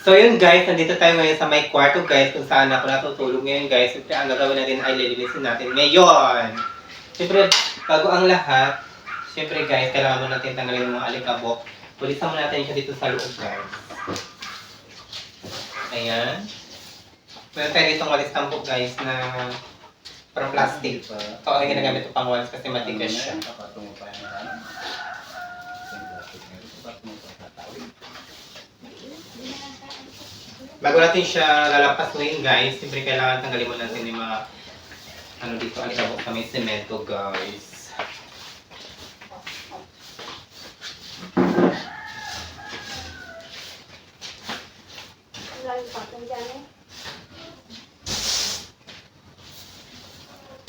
So yun guys, nandito tayo ngayon sa may kwarto guys, kung saan ako natutulog ngayon guys. Siyempre ang gagawin natin ay lilinisin natin ngayon. Siyempre, bago ang lahat, siyempre guys, kailangan mo natin tanggalin yung mga alikabok. Pulisan mo natin siya dito sa loob guys. Ayan. Meron tayo ditong walis tampok guys na parang plastic. Ito ay ginagamit ito pang walis kasi matigas siya. Bago natin siya lalapasuin guys, siyempre kailangan tanggalin mo natin yung mga ano dito, alikabok sa may semento guys.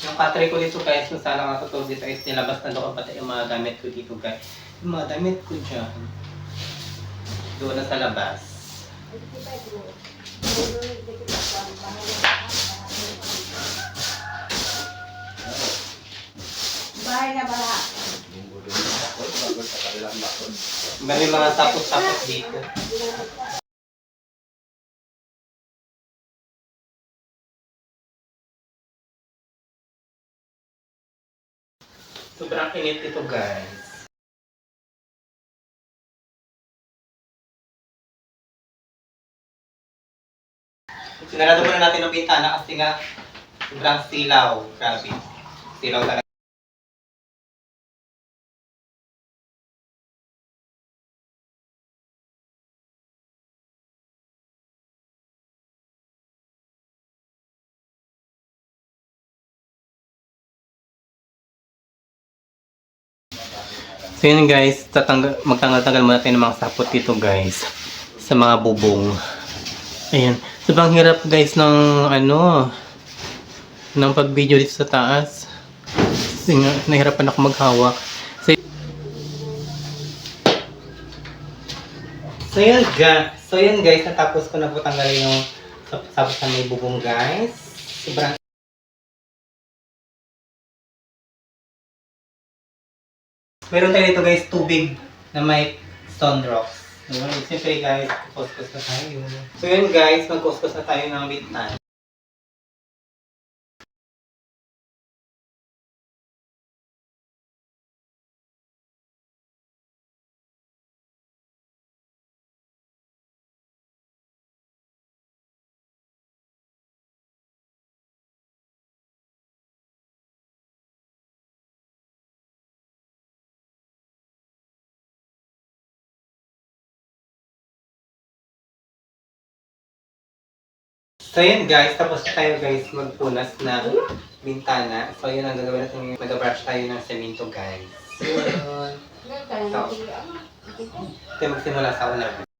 Yung katry ko dito guys, kung saan ako natutulog dito is nilabas na doon pati yung mga gamit ko dito guys. Yung mga gamit ko dyan, doon na sa labas. Bahay na ba lahat? May mga tapos-tapos dito. Sobrang init ito guys. Sinarado muna natin ang bintana kasi nga sobrang silaw. Grabe. Silaw talaga. So yun guys, magtanggal-tanggal muna tayo ng mga sapot dito guys. Sa mga bubong. Ayan. Sobrang hirap guys ng ng pag-video dito sa taas. Kasi nga, nahirapan ako maghawak. So yun guys, natapos ko na po tanggalin yung sapot sa may bubong guys. Sobrang meron tayo dito guys, tubig na may stone rocks. Siyempre guys, kuskus na tayo. So yun guys, magkuskus na tayo ng bintana. So yun guys, tapos tayo guys magpunas ng bintana. So yun ang gagawin natin, mag-brush tayo ng semento guys. So, tayo magsimula sa una.